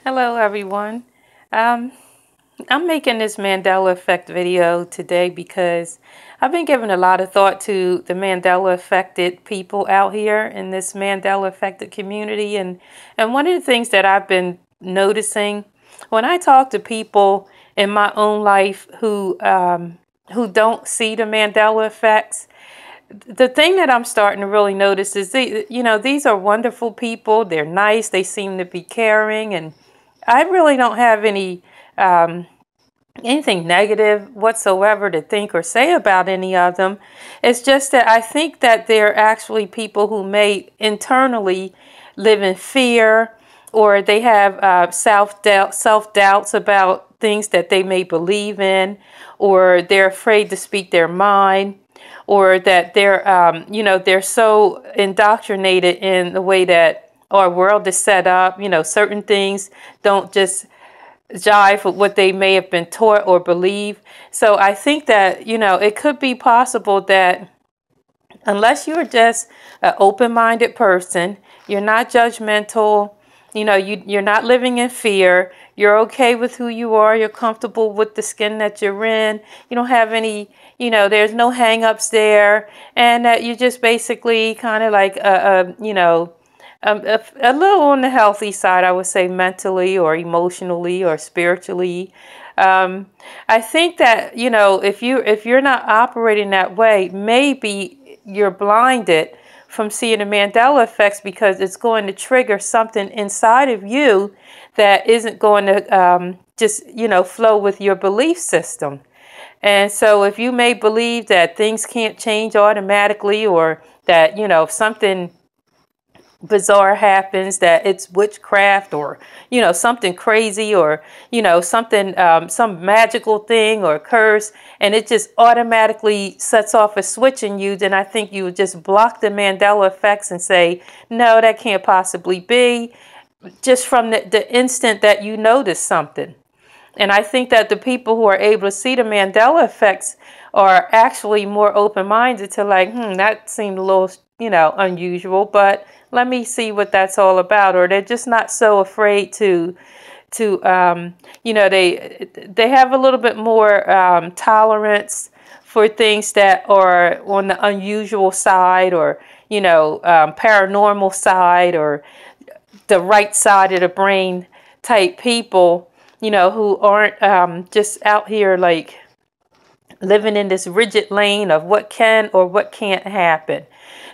Hello, everyone. Um, I'm making this Mandela Effect video today because I've been giving a lot of thought to the Mandela affected people out here in this Mandela affected community. And one of the things that I've been noticing when I talk to people in my own life who don't see the Mandela effects, the thing that I'm starting to really notice is these are wonderful people. They're nice. They seem to be caring, and I really don't have anything negative whatsoever to think or say about any of them. It's just that I think that they're actually people who may internally live in fear, or they have self doubts about things that they may believe in, or they're afraid to speak their mind, or that they're so indoctrinated in the way that our world is set up. Certain things don't just jive with what they may have been taught or believe. So I think that, it could be possible that unless you're just an open-minded person, you're not judgmental, you're not living in fear, you're okay with who you are, you're comfortable with the skin that you're in, you don't have any, there's no hang-ups there, and that you just basically kind of like a little on the healthy side, I would say, mentally or emotionally or spiritually. I think that, if you're not operating that way, maybe you're blinded from seeing the Mandela effects, because it's going to trigger something inside of you that isn't going to just flow with your belief system. And so if you may believe that things can't change automatically, or that, if something bizarre happens, that it's witchcraft, or something crazy, or something, some magical thing or curse, and it just automatically sets off a switch in you, then I think you would just block the Mandela effects and say, no, that can't possibly be, just from the instant that you notice something. And I think that the people who are able to see the Mandela effects are actually more open-minded to, like, that seemed a little, unusual, but let me see what that's all about. Or they're just not so afraid they have a little bit more tolerance for things that are on the unusual side, or paranormal side, or the right side of the brain type people, who aren't just out here like living in this rigid lane of what can or what can't happen.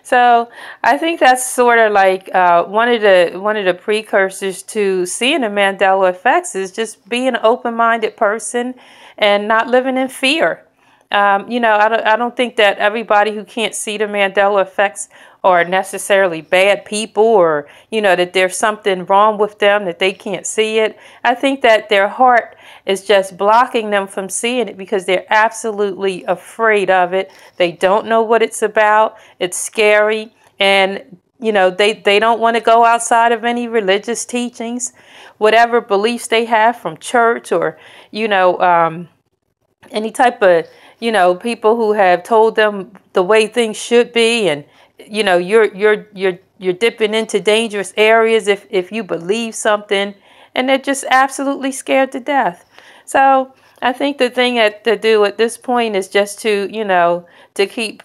So I think that's sort of like one of the precursors to seeing the Mandela effects is just being an open-minded person and not living in fear. I don't think that everybody who can't see the Mandela effects are necessarily bad people, or, that there's something wrong with them that they can't see it. I think that their heart is just blocking them from seeing it because they're absolutely afraid of it. They don't know what it's about. It's scary. And, they don't want to go outside of any religious teachings, whatever beliefs they have from church, or, any type of, people who have told them the way things should be, and you're dipping into dangerous areas if you believe something, and they're just absolutely scared to death. So I think the thing to do at this point is just to keep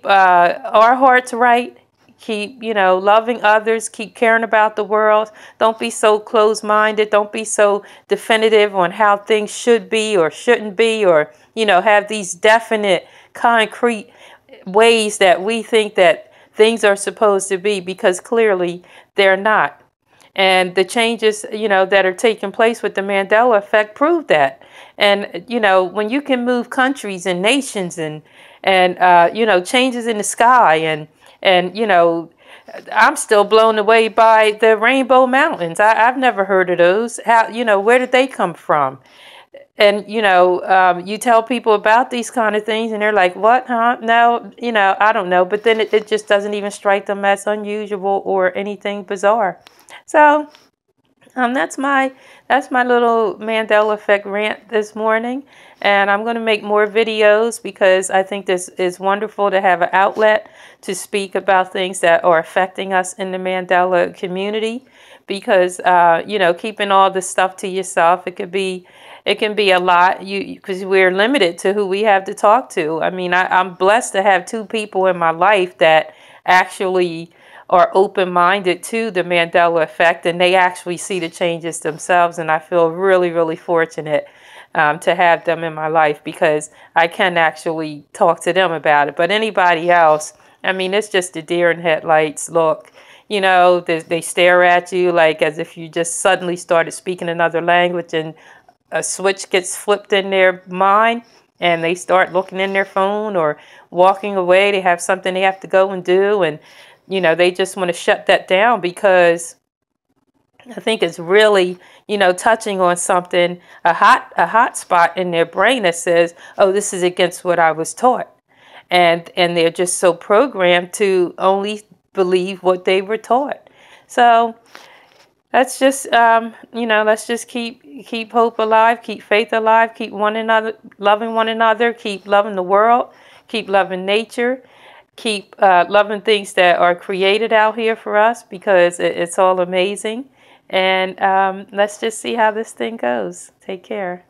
our hearts right, keep loving others, keep caring about the world. Don't be so closed-minded. Don't be so definitive on how things should be or shouldn't be, or have these definite concrete ways that we think that things are supposed to be, because clearly they're not. And the changes, that are taking place with the Mandela effect prove that. And, when you can move countries and nations, and changes in the sky, and I'm still blown away by the Rainbow Mountains. I've never heard of those. How, where did they come from? And, you tell people about these kind of things and they're like, what, huh? No, I don't know. But then it just doesn't even strike them as unusual or anything bizarre. So That's my little Mandela effect rant this morning, and I'm going to make more videos because I think this is wonderful to have an outlet to speak about things that are affecting us in the Mandela community. Because keeping all this stuff to yourself, it can be a lot. Because we're limited to who we have to talk to. I mean, I'm blessed to have two people in my life that actually are open-minded to the Mandela effect, and they actually see the changes themselves. And I feel really, really fortunate to have them in my life because I can actually talk to them about it. But anybody else, I mean, it's just a deer in headlights look. They stare at you like as if you just suddenly started speaking another language, and a switch gets flipped in their mind and they start looking in their phone or walking away. They have something they have to go and do, and they just want to shut that down because I think it's really touching on something, a hot spot in their brain that says, oh, this is against what I was taught. And they're just so programmed to only believe what they were taught. So let's just keep hope alive, keep faith alive, keep loving one another, keep loving the world, keep loving nature, keep loving things that are created out here for us because it's all amazing. And let's just see how this thing goes. Take care.